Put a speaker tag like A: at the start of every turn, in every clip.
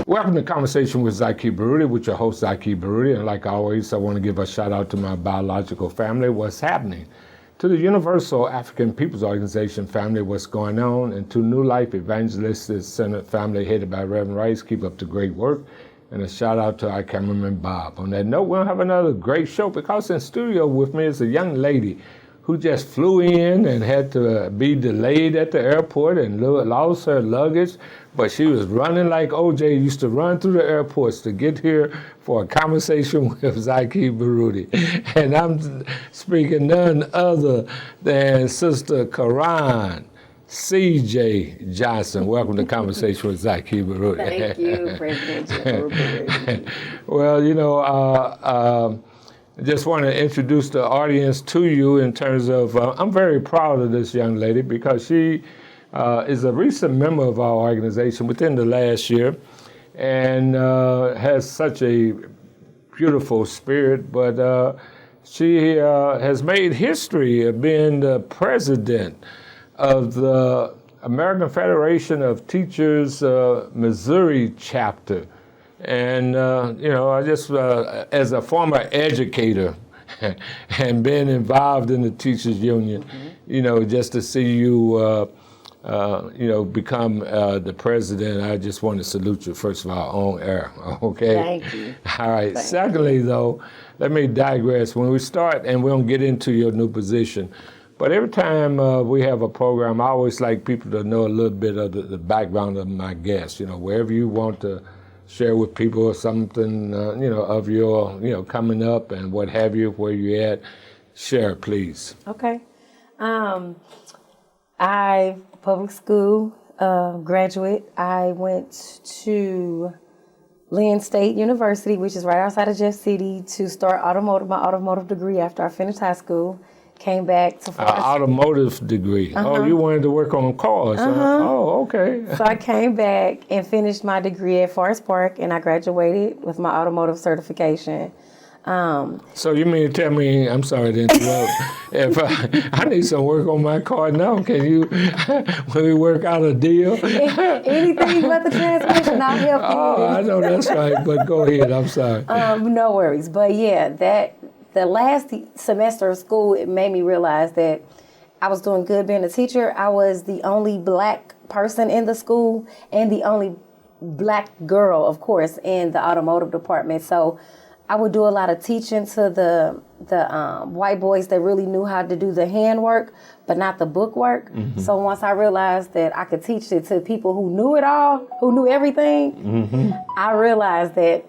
A: Welcome to Conversation with Zaki Baruti, with your host, Zaki Baruti. And like always, I want to give a shout out to my biological family, what's happening. To the Universal African Peoples Organization family, what's going on. And to New Life Evangelistic Center family, headed by Reverend Rice, keep up the great work. And a shout out to our cameraman, Bob. On that note, we'll have another great show because in studio with me is a young lady who just flew in and had to be delayed at the airport and lost her luggage. But she was running like OJ used to run through the airports to get here for a conversation with Zaki Baruti. And I'm speaking none other than Sister Carron C.J. Johnson. Welcome to Conversation with Zaki Baruti.
B: Thank you, President Baruti.
A: Well, you know, I just want to introduce the audience to you in terms of, I'm very proud of this young lady because she is a recent member of our organization within the last year and has such a beautiful spirit, but she has made history of being the president of the American Federation of Teachers Missouri chapter. And, you know, I just, as a former educator and being involved in the teachers union, you know, just to see you, you know, become the president, I just want to salute you, first of all, on air, okay?
B: Thank you.
A: All right. Secondly, though, let me digress. When we start, and we'll get into your new position, but every time we have a program, I always like people to know a little bit of the background of my guests, you know, wherever you want to share with people something, you know, of your, you know, coming up and what have you, where you at, share, please.
B: Okay. I public school graduate. I went to Lynn State University, which is right outside of Jeff City, to start my automotive degree after I finished high school. Came back to
A: automotive degree. Oh, you wanted to work on cars. Oh, okay.
B: So I came back and finished my degree at Forest Park, and I graduated with my automotive certification.
A: So you mean to tell me, I'm sorry to interrupt, if I need some work on my car now, can you, when we work out a deal?
B: Anything but the transmission, I'll help you.
A: Oh, I know that's right, but go ahead, I'm sorry.
B: No worries. But yeah, the last semester of school, it made me realize that I was doing good being a teacher. I was the only black person in the school and the only black girl, of course, in the automotive department. So I would do a lot of teaching to the white boys that really knew how to do the handwork, but not the book work. So once I realized that I could teach it to people who knew it all, who knew everything, I realized that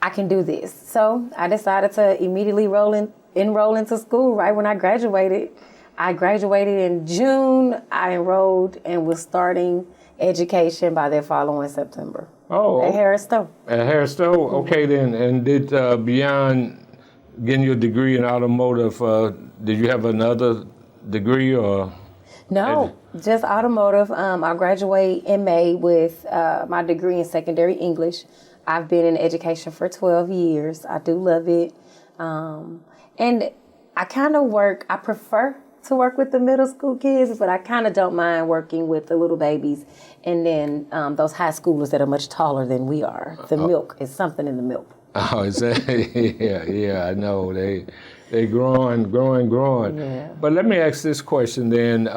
B: I can do this. So I decided to immediately enroll into school right when I graduated. I graduated in June. I enrolled and was starting education by the following September.
A: Oh.
B: At Harris Stowe.
A: At Harris Stowe? Okay then. And did, beyond getting your degree in automotive, did you have another degree or?
B: No, just automotive. I graduate in May with my degree in secondary English. I've been in education for 12 years. I do love it. And I kind of I prefer to work with the middle school kids, but I kind of don't mind working with the little babies and then those high schoolers that are much taller than we are. The milk is something in the milk.
A: Oh, is that? yeah, I know. They growing.
B: Yeah.
A: But let me ask this question then.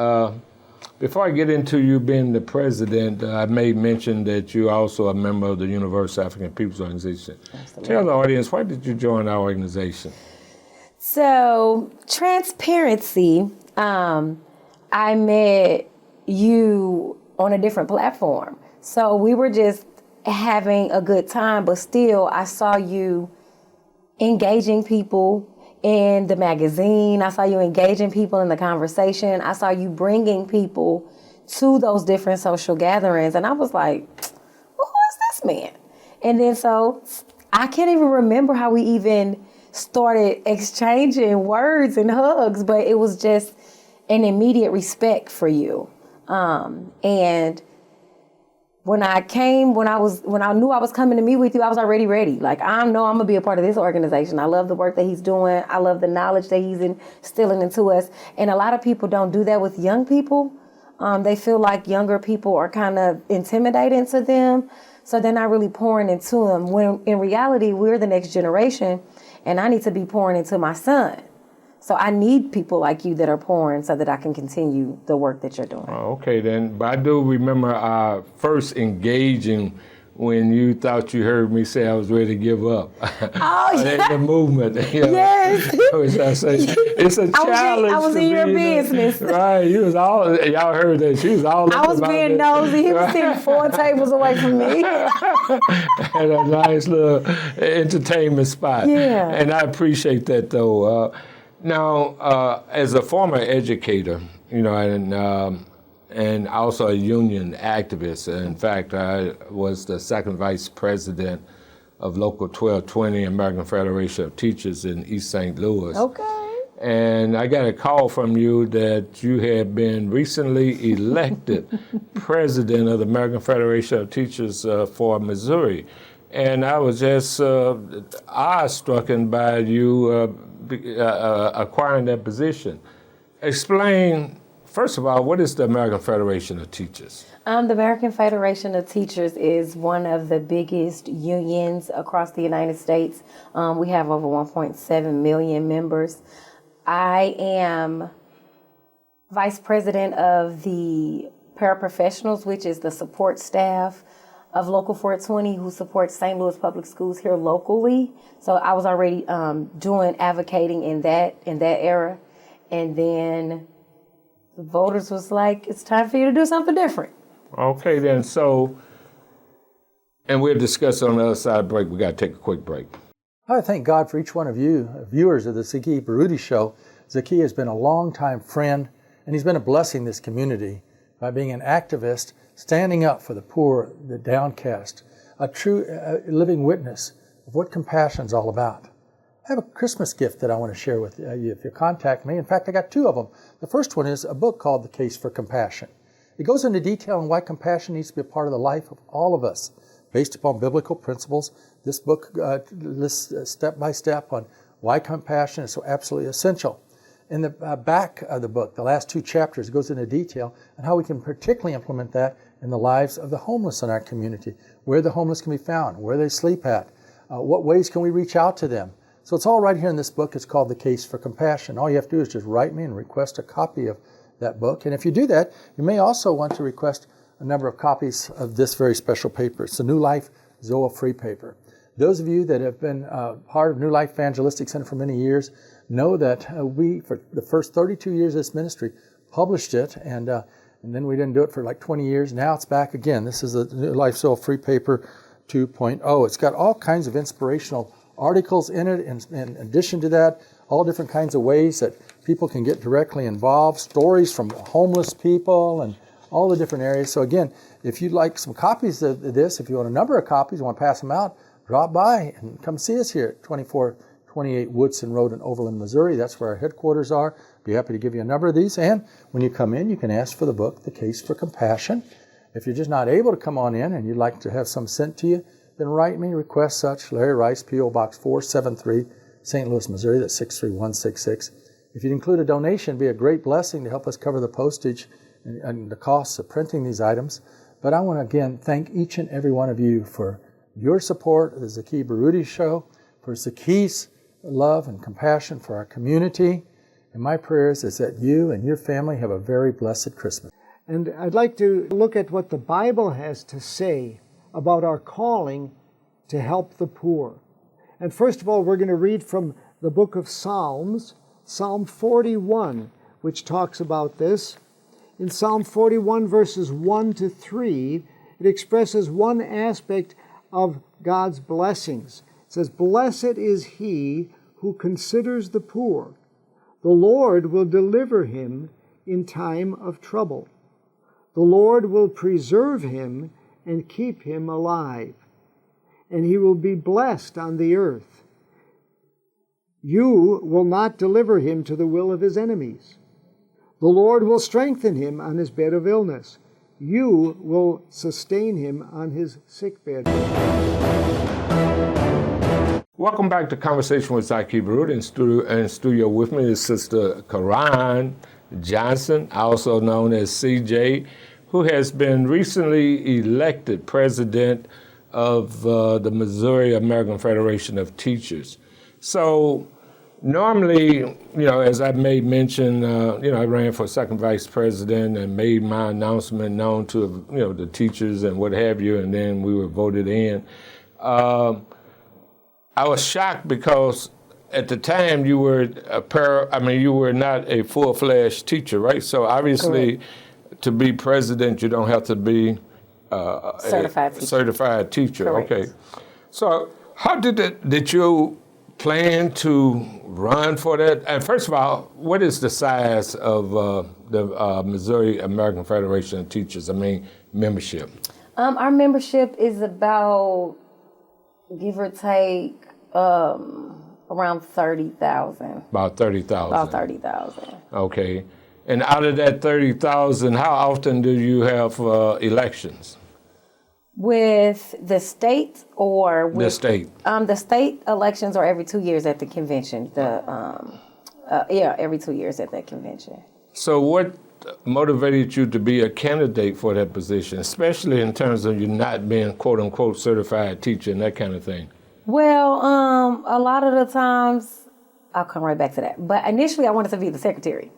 A: Before I get into you being the president, I may mention that you're also a member of the Universal African Peoples Organization. Absolutely. Tell the audience, why did you join our organization?
B: So, transparency, I met you on a different platform. So we were just having a good time, but still I saw you engaging people in the magazine. I saw you engaging people in the conversation. I saw you bringing people to those different social gatherings. And I was like, well, who is this man? And then so I can't even remember how we even started exchanging words and hugs, but it was just an immediate respect for you. And when I knew I was coming to meet with you, I was already ready. Like, I know I'm gonna be a part of this organization. I love the work that he's doing. I love the knowledge that he's instilling into us. And a lot of people don't do that with young people. They feel like younger people are kind of intimidating to them, so they're not really pouring into them. When in reality, we're the next generation, and I need to be pouring into my son. So I need people like you that are pouring so that I can continue the work that you're doing.
A: Oh, okay, then. But I do remember our first engaging when you thought you heard me say I was ready to give up.
B: Oh, yeah.
A: The movement. You know,
B: Yes.
A: which I say, it's a challenge.
B: I was in your business.
A: Right. You was all, y'all heard that. She was all
B: I was being nosy. He was sitting 4 tables away from me.
A: Had a nice little entertainment spot.
B: Yeah.
A: And I appreciate that, though. Now, as a former educator, you know, and also a union activist. In fact, I was the second vice president of Local 1220, American Federation of Teachers in East St. Louis.
B: Okay.
A: And I got a call from you that you had been recently elected president of the American Federation of Teachers for Missouri. And I was just awestruck by you acquiring that position. Explain, first of all, what is the American Federation of Teachers?
B: The American Federation of Teachers is one of the biggest unions across the United States. We have over 1.7 million members. I am vice president of the paraprofessionals, which is the support staff of Local 420, who supports St. Louis Public Schools here locally. So I was already doing advocating in that era, and then the voters was like, "It's time for you to do something different."
A: Okay, then. So, and we'll discuss on the other side of the break. We got to take a quick break.
C: I thank God for each one of you, viewers of the Zaki Baruti Show. Zaki has been a longtime friend, and he's been a blessing to this community by being an activist, standing up for the poor, the downcast, a true living witness of what compassion is all about. I have a Christmas gift that I want to share with you if you contact me. In fact, I got 2 of them. The first one is a book called The Case for Compassion. It goes into detail on why compassion needs to be a part of the life of all of us, based upon biblical principles. This book lists step by step on why compassion is so absolutely essential. In the back of the book, the last 2 chapters, goes into detail on how we can particularly implement that in the lives of the homeless in our community, where the homeless can be found, where they sleep at, what ways can we reach out to them. So it's all right here in this book. It's called The Case for Compassion. All you have to do is just write me and request a copy of that book. And if you do that, you may also want to request a number of copies of this very special paper. It's the New Life Zoa Free paper. Those of you that have been part of New Life Evangelistic Center for many years know that we, for the first 32 years of this ministry, published it, and then we didn't do it for like 20 years. Now it's back again. This is the New Life Zoa Free paper 2.0. It's got all kinds of inspirational articles in it. In addition to that, all different kinds of ways that people can get directly involved, stories from homeless people and all the different areas. So again, if you'd like some copies of this, if you want a number of copies, you want to pass them out, drop by and come see us here at 2428 Woodson Road in Overland, Missouri. That's where our headquarters are. Be happy to give you a number of these. And when you come in, you can ask for the book, The Case for Compassion. If you're just not able to come on in and you'd like to have some sent to you, then write me, request such. Larry Rice, P.O. Box 473, St. Louis, Missouri. That's 63166. If you'd include a donation, it'd be a great blessing to help us cover the postage and the costs of printing these items. But I want to again thank each and every one of you for your support of the Zaki Baruti Show, for Zaki's love and compassion for our community. And my prayers is that you and your family have a very blessed Christmas.
D: And I'd like to look at what the Bible has to say about our calling to help the poor. And first of all, we're going to read from the book of Psalms, Psalm 41, which talks about this. In Psalm 41, verses 1 to 3, it expresses one aspect of God's blessings. It says, "Blessed is he who considers the poor. The Lord will deliver him in time of trouble. The Lord will preserve him and keep him alive, and he will be blessed on the earth. You will not deliver him to the will of his enemies. The Lord will strengthen him on his bed of illness. You will sustain him on his sickbed."
A: Welcome back to Conversation with Zaki Baruti. In studio with me is Sister Carron Johnson, also known as CJ, who has been recently elected president of the Missouri American Federation of Teachers. So normally, as I made mention, I ran for second vice president and made my announcement known to, the teachers and what have you, and then we were voted in. I was shocked because at the time you were you were not a full-fledged teacher, right? So obviously, correct, to be president, you don't have to be certified teacher. Correct. Okay. So how did you plan to run for that? And first of all, what is the size of the Missouri American Federation of Teachers? Membership.
B: Our membership is about, give or take, around 30,000.
A: About 30,000.
B: About 30,000.
A: Okay. And out of that 30,000, how often do you have elections?
B: With the state or with...
A: The state.
B: The state elections are every 2 years at the convention. Every 2 years at that convention.
A: So what motivated you to be a candidate for that position, especially in terms of you not being quote-unquote certified teacher and that kind of thing?
B: Well, a lot of the times, I'll come right back to that. But initially, I wanted to be the secretary.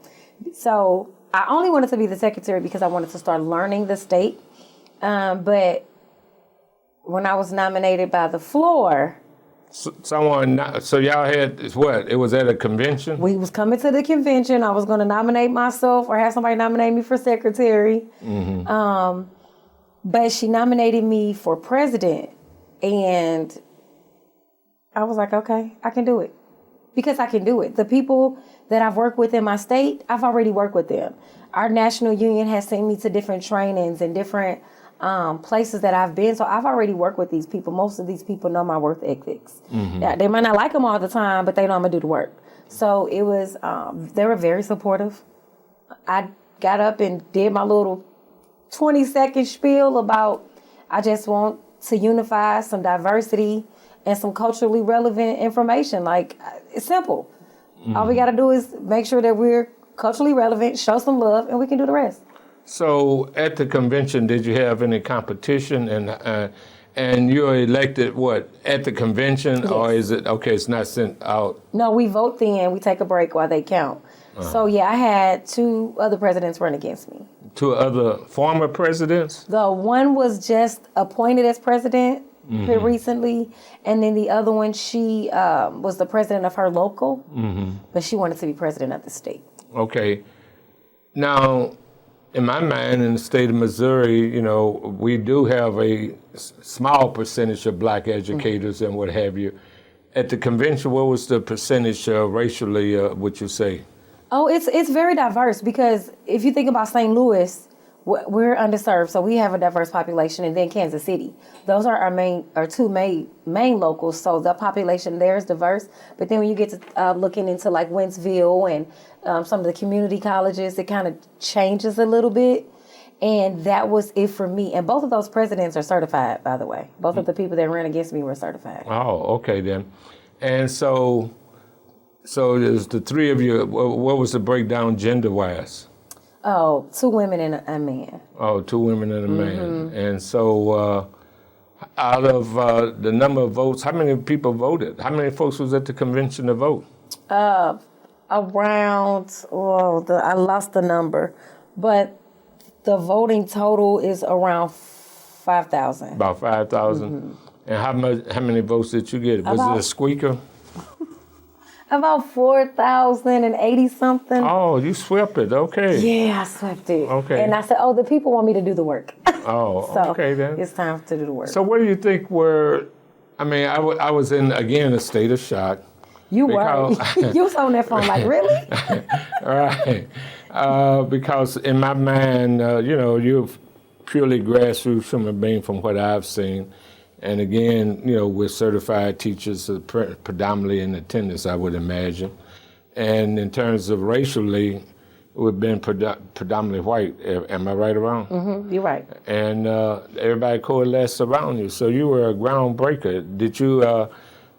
B: So I only wanted to be the secretary because I wanted to start learning the state. But when I was nominated by the floor...
A: So y'all had, what? It was at a convention?
B: We was coming to the convention. I was going to nominate myself or have somebody nominate me for secretary. Mm-hmm. But she nominated me for president. And I was like, okay, I can do it. Because I can do it. The people that I've worked with in my state, I've already worked with them. Our national union has sent me to different trainings and different places that I've been. So I've already worked with these people. Most of these people know my work ethics. Mm-hmm. Yeah, they might not like them all the time, but they know I'm going to do the work. So it was, they were very supportive. I got up and did my little 20-second spiel about, I just want to unify some diversity and some culturally relevant information. Like, it's simple. Mm-hmm. All we got to do is make sure that we're culturally relevant, show some love, and we can do the rest.
A: So at the convention, did you have any competition? And you're elected, what, at the convention? Yes. Or is it, okay, it's not sent out?
B: No, we vote then. We take a break while they count. Uh-huh. So, yeah, I had 2 other presidents run against me. 2
A: other former presidents?
B: The one was just appointed as president here recently. And then the other one, she was the president of her local, but she wanted to be president of the state.
A: Okay. Now, in my mind, in the state of Missouri, we do have a small percentage of black educators and what have you. At the convention, what was the percentage racially, would you say?
B: Oh, it's very diverse because if you think about St. Louis, we're underserved, so we have a diverse population, and then Kansas City. Those are our 2 main locals, so the population there is diverse. But then when you get to looking into like Wentzville and some of the community colleges, it kind of changes a little bit. And that was it for me. And both of those presidents are certified, by the way. Both of the people that ran against me were certified.
A: Oh, okay then. And so there's the 3 of you. What was the breakdown gender-wise?
B: Oh, 2 women and a man.
A: Oh, 2 women and a man. And so out of the number of votes, how many people voted? How many folks was at the convention to vote?
B: Around, I lost the number, but the voting total is around 5,000.
A: About 5,000? And how many votes did you get? Was it a squeaker?
B: About 4,080 something.
A: Oh, you swept it. Okay.
B: Yeah, I swept it.
A: Okay.
B: And I said, the people want me to do the work.
A: Oh,
B: so
A: okay then.
B: It's time to do the work.
A: So what do you think were, I was in, again, a state of shock.
B: You were. You was on that phone like, really?
A: Right. Because in my mind, you're purely grassroots human being from what I've seen. And again, we're certified teachers predominantly in attendance, I would imagine. And in terms of racially, we've been predominantly white. Am I right or wrong?
B: Mm-hmm, you're right.
A: And everybody coalesced around you. So you were a groundbreaker. Did you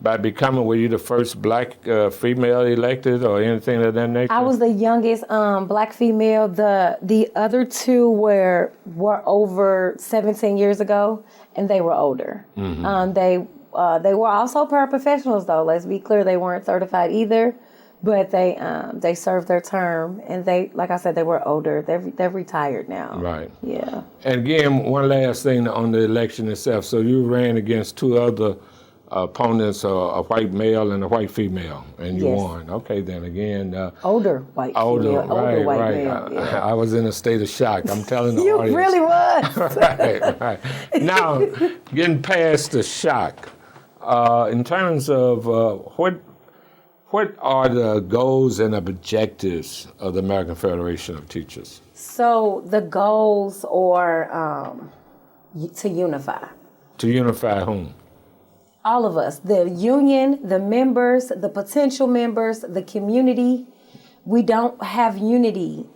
A: by becoming, were you the first black female elected or anything of that nature?
B: I was the youngest black female. The other two were over 17 years ago, and they were older. They were also paraprofessionals, though. Let's be clear, they weren't certified either, but they served their term, and they, like I said, they were older. They're retired now.
A: Right.
B: Yeah.
A: And again, one last thing on the election itself. So you ran against two other opponents, a white male and a white female, and you
B: Yes.
A: won. Okay, then again.
B: Older white female, older white male. Yeah.
A: I was in a state of shock. I'm telling the
B: You
A: audience.
B: really was.
A: Right. Now, getting past the shock, in terms of what are the goals and objectives of the American Federation of Teachers?
B: So the goals are to unify.
A: To unify whom?
B: All of us, the union, the members, the potential members, the community. We don't have unity.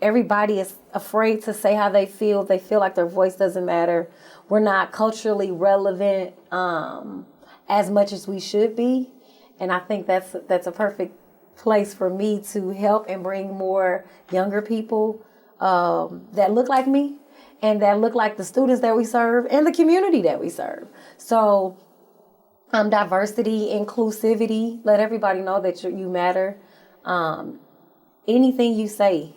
B: Everybody is afraid to say how they feel. They feel like their voice doesn't matter. We're not culturally relevant as much as we should be. And I think that's a perfect place for me to help and bring more younger people that look like me and that look like the students that we serve and the community that we serve. So diversity, inclusivity, let everybody know that you matter. Anything you say,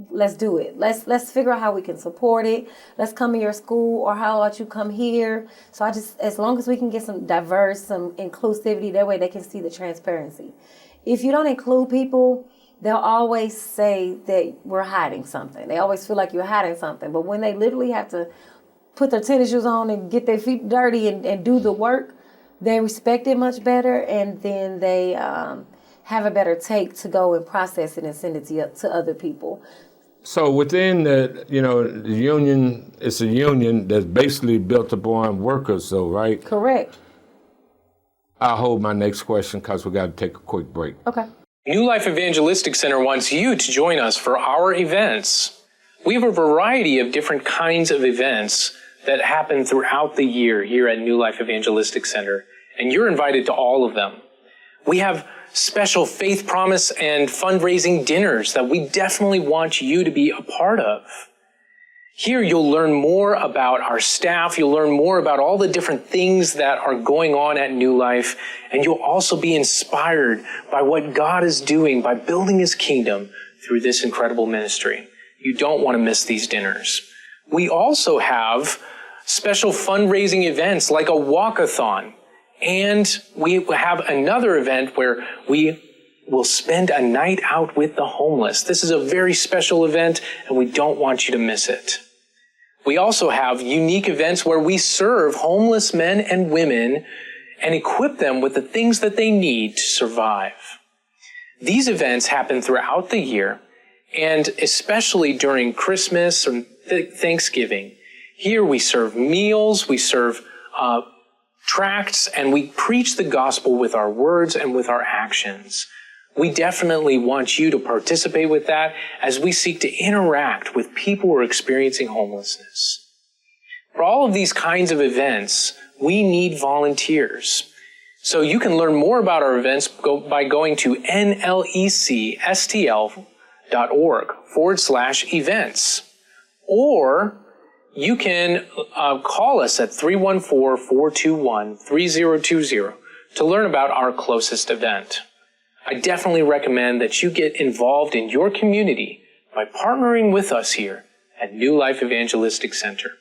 B: let's do it. Let's figure out how we can support it. Let's come in your school, or how about you come here? So as long as we can get some inclusivity, that way they can see the transparency. If you don't include people, they'll always say that we're hiding something. They always feel like you're hiding something. But when they literally have to put their tennis shoes on and get their feet dirty and do the work, they respect it much better, and then they have a better take to go and process it and send it to other people.
A: So within the union, it's a union that's basically built upon workers, though, right?
B: Correct.
A: I'll hold my next question because we got to take a quick break.
B: Okay.
E: New Life Evangelistic Center wants you to join us for our events. We have a variety of different kinds of events that happen throughout the year here at New Life Evangelistic Center, and you're invited to all of them. We have special faith promise and fundraising dinners that we definitely want you to be a part of. Here you'll learn more about our staff, you'll learn more about all the different things that are going on at New Life, and you'll also be inspired by what God is doing by building His kingdom through this incredible ministry. You don't want to miss these dinners. We also have special fundraising events like a walkathon. And we have another event where we will spend a night out with the homeless. This is a very special event, and we don't want you to miss it. We also have unique events where we serve homeless men and women and equip them with the things that they need to survive. These events happen throughout the year, and especially during Christmas or Thanksgiving. Here we serve meals, we serve tracts, and we preach the gospel with our words and with our actions. We definitely want you to participate with that as we seek to interact with people who are experiencing homelessness. For all of these kinds of events, we need volunteers. So you can learn more about our events by going to nlecstl.org/events. Or you can call us at 314-421-3020 to learn about our closest event. I definitely recommend that you get involved in your community by partnering with us here at New Life Evangelistic Center.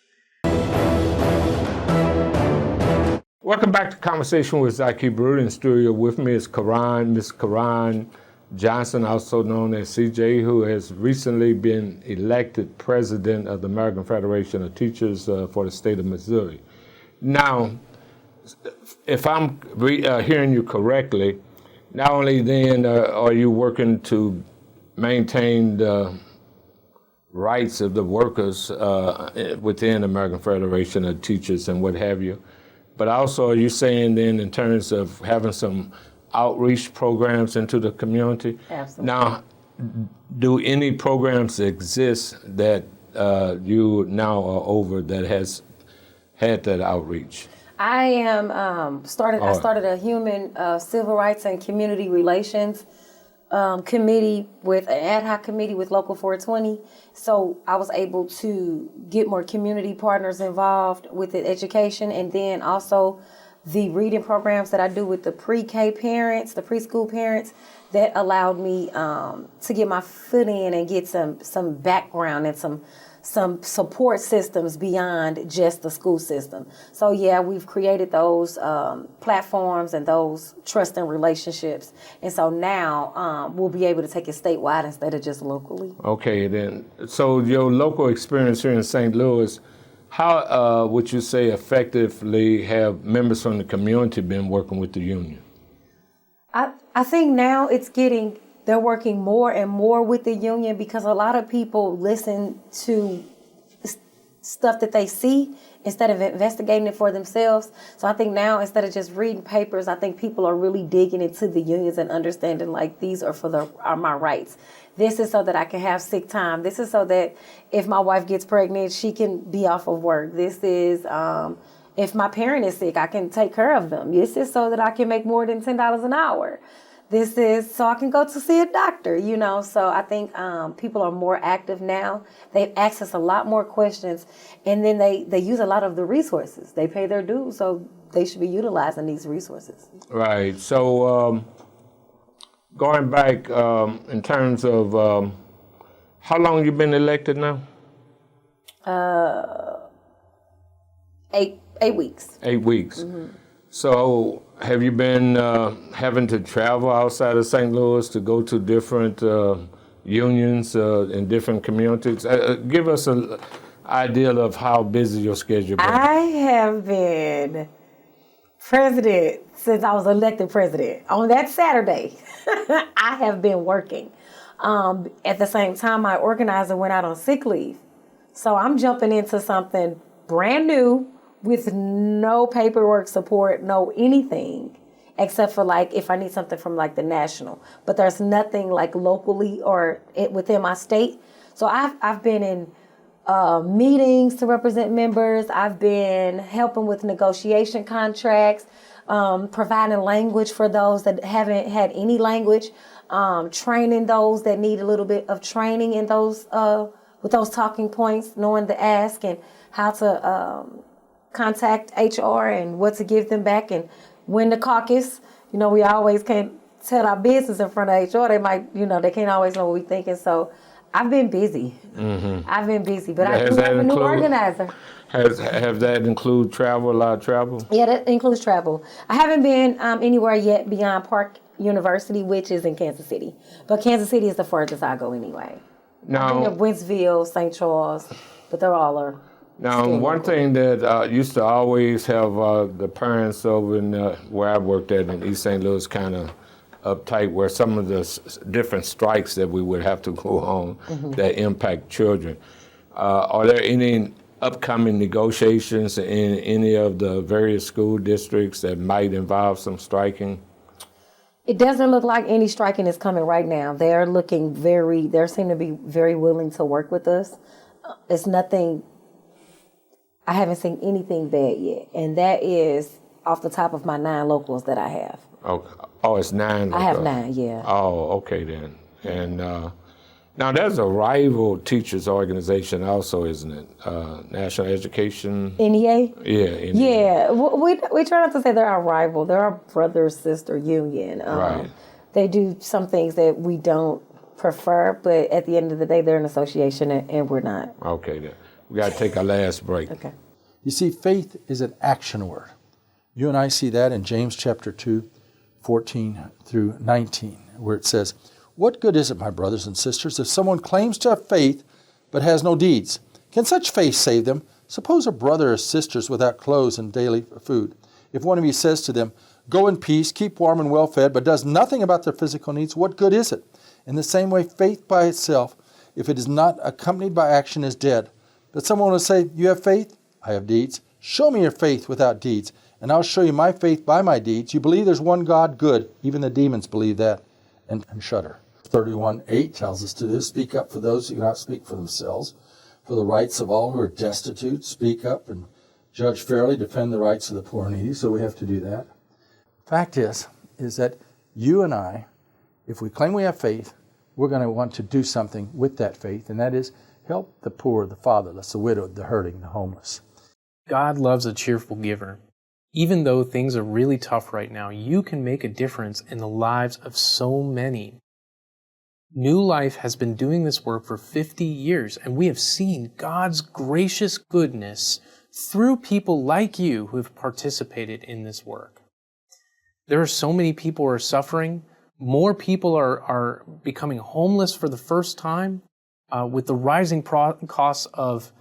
A: Welcome back to Conversation with Zaki Baruti. In studio with me is Miss Carron Johnson, also known as CJ, who has recently been elected president of the American Federation of Teachers for the state of Missouri. Now, if I'm hearing you correctly, not only then are you working to maintain the rights of the workers within the American Federation of Teachers and what have you, but also are you saying then in terms of having some outreach programs into the community?
B: Absolutely.
A: Now, do any programs exist that you now are over that has had that outreach?
B: I am I started a human civil rights and community relations committee with an ad hoc committee with Local 420. So I was able to get more community partners involved with the education, and then also the reading programs that I do with the pre-K parents, the preschool parents, that allowed me to get my foot in and get some background and some support systems beyond just the school system. So yeah, we've created those platforms and those trust and relationships. And so now we'll be able to take it statewide instead of just locally.
A: Okay, then. So your local experience here in St. Louis, how would you say effectively have members from the community been working with the union?
B: I think now they're working more and more with the union because a lot of people listen to stuff that they see instead of investigating it for themselves. So I think now, instead of just reading papers, I think people are really digging into the unions and understanding, like, these are are my rights. This is so that I can have sick time. This is so that if my wife gets pregnant, she can be off of work. This is if my parent is sick, I can take care of them. This is so that I can make more than $10 an hour. This is so I can go to see a doctor, So I think people are more active now. They access a lot more questions, and then they use a lot of the resources. They pay their dues, so they should be utilizing these resources. Right.
A: So going back in terms of how long you been elected now?
B: 8 weeks.
A: 8 weeks.
B: Mm-hmm.
A: So have you been having to travel outside of St. Louis to go to different unions in different communities? Give us an idea of how busy your schedule is.
B: I have been president since I was elected president. On that Saturday, I have been working. At the same time, my organizer went out on sick leave. So I'm jumping into something brand new, with no paperwork support, no anything, except for like if I need something from like the national. But there's nothing like locally or within my state. So I've been in meetings to represent members. I've been helping with negotiation contracts, providing language for those that haven't had any language, training those that need a little bit of training in those with those talking points, knowing to ask and how to contact HR and what to give them back, and when to caucus. We always can't tell our business in front of HR. They might, they can't always know what we're thinking. So I've been busy. Mm-hmm. I've been busy, but I do have a new organizer.
A: Have that include travel, a lot of travel?
B: Yeah, that includes travel. I haven't been anywhere yet beyond Park University, which is in Kansas City. But Kansas City is the furthest I go anyway. I've been to Wentzville, St. Charles, but they're all are.
A: Now, one thing that used to always have the parents over in where I worked at in East St. Louis kind of uptight were some of the different strikes that we would have to go on that impact children. Are there any upcoming negotiations in any of the various school districts that might involve some striking?
B: It doesn't look like any striking is coming right now. They seem to be very willing to work with us. It's nothing. I haven't seen anything bad yet, and that is off the top of my 9 locals that I have.
A: Oh, it's 9?
B: I have 9, yeah.
A: Oh, okay then. And now there's a rival teachers organization also, isn't it? National Education?
B: NEA?
A: Yeah, NEA.
B: Yeah, we try not to say they're our rival. They're our brother-sister union.
A: Right.
B: They do some things that we don't prefer, but at the end of the day, they're an association and we're not.
A: Okay then. We got to take our last break.
B: Okay.
C: You see, faith is an action word. You and I see that in James chapter 2, 14 through 19, where it says, "What good is it, my brothers and sisters, if someone claims to have faith but has no deeds? Can such faith save them? Suppose a brother or sister is without clothes and daily food. If one of you says to them, 'Go in peace, keep warm and well fed,' but does nothing about their physical needs, what good is it? In the same way, faith by itself, if it is not accompanied by action, is dead. But someone will say, 'You have faith, I have deeds. Show me your faith without deeds, and I'll show you my faith by my deeds. You believe there's one God, good. Even the demons believe that and shudder.'" 31:8 tells us to this: "Speak up for those who cannot speak for themselves, for the rights of all who are destitute. Speak up and judge fairly, defend the rights of the poor and needy, so we have to do that. Fact is that you and I, if we claim we have faith, we're going to want to do something with that faith, and that is help the poor, the fatherless, the widowed, the hurting, the homeless.
F: God loves a cheerful giver. Even though things are really tough right now, you can make a difference in the lives of so many. New Life has been doing this work for 50 years, and we have seen God's gracious goodness through people like you who have participated in this work. There are so many people who are suffering. More people are becoming homeless for the first time with the rising costs of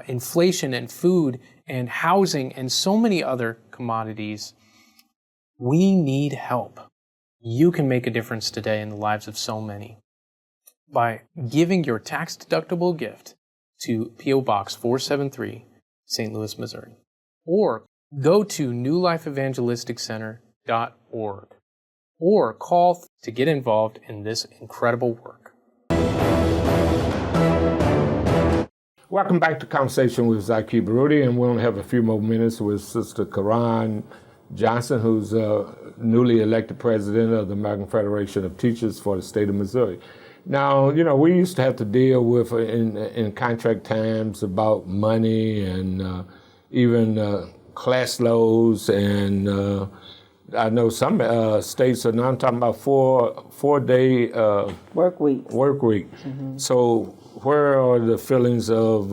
F: inflation and food and housing and so many other commodities. We need help. You can make a difference today in the lives of so many by giving your tax-deductible gift to P.O. Box 473, St. Louis, Missouri. Or go to newlifeevangelisticcenter.org or call to get involved in this incredible work.
A: Welcome back to Conversation with Zaki Baruti, and we'll have a few more minutes with Sister Carron Johnson, who's newly elected president of the American Federation of Teachers for the state of Missouri. Now, you know, we used to have to deal with in contract times about money and even class loads, and I know some states are now talking about four-day
B: Work week.
A: Mm-hmm. So where are the feelings of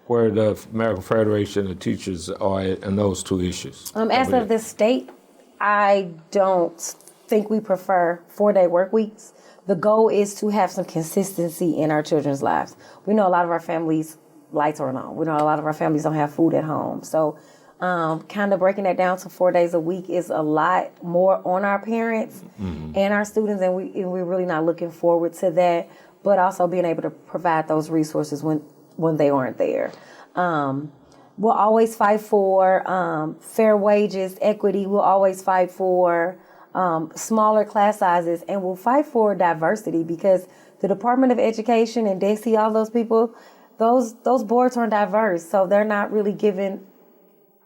A: where the American Federation of Teachers are in those two issues?
B: As of the state, I don't think we prefer 4-day work weeks. The goal is to have some consistency in our children's lives. We know a lot of our families' lights aren't on. We know a lot of our families don't have food at home. So kind of breaking that down to 4 days a week is a lot more on our parents and our students, and we're really not looking forward to that, but also being able to provide those resources when they aren't there. We'll always fight for fair wages, equity. We'll always fight for smaller class sizes, and we'll fight for diversity, because the Department of Education and DESE, all those people, those boards aren't diverse, so they're not really giving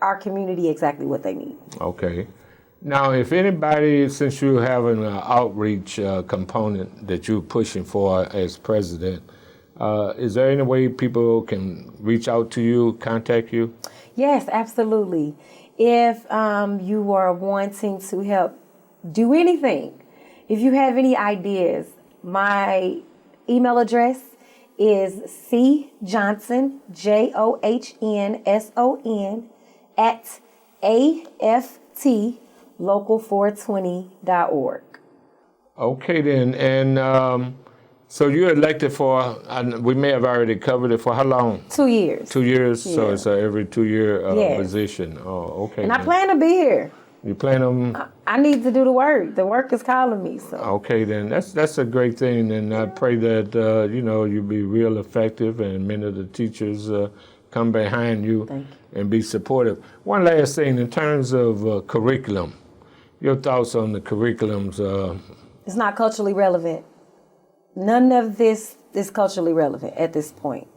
B: our community exactly what they need.
A: Okay. Now, if anybody, since you have an outreach component that you're pushing for as president, is there any way people can reach out to you, contact you?
B: Yes, absolutely. If you are wanting to help do anything, if you have any ideas, my email address is cjohnson, JOHNSON, at AFTlocal420.org.
A: Okay, then. And so you're elected for, we may have already covered it, for how long?
B: 2 years.
A: 2 years? Yeah. So it's every 2-year
B: Yes.
A: position. Oh, okay.
B: And I plan to be here.
A: You plan on?
B: I need to do the work. The work is calling me. So.
A: Okay, then that's a great thing, and I pray that you'll be real effective, and many of the teachers come behind you and be supportive. One last thing, in terms of curriculum, your thoughts on the curriculums?
B: It's not culturally relevant. None of this is culturally relevant at this point.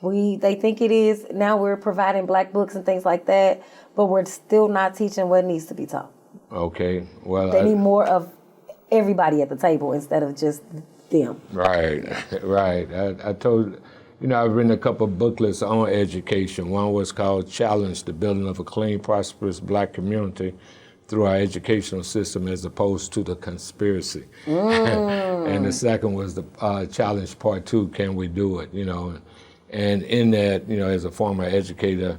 B: They think it is. Now we're providing black books and things like that, but we're still not teaching what needs to be taught.
A: Okay, well,
B: they need more of everybody at the table instead of just them.
A: Right. I told, I've written a couple of booklets on education. One was called Challenge, the Building of a Clean, Prosperous Black Community through our educational system as opposed to the conspiracy. And the second was the Challenge Part 2, Can We Do It, And in that, as a former educator,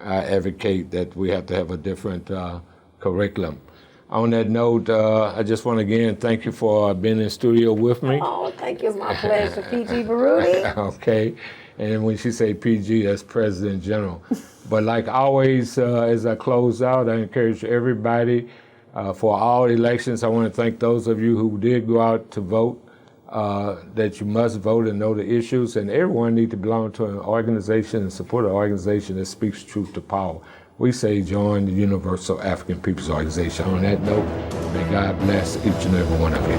A: I advocate that we have to have a different curriculum. On that note, I just want to again thank you for being in studio with me.
B: Oh, thank you. It's my pleasure, PG Baruti.
A: Okay. And when she say PG, that's President General. But like always, as I close out, I encourage everybody for all elections. I want to thank those of you who did go out to vote, that you must vote and know the issues. And everyone needs to belong to an organization and support an organization that speaks truth to power. We say join the Universal African Peoples Organization. On that note, may God bless each and every one of you.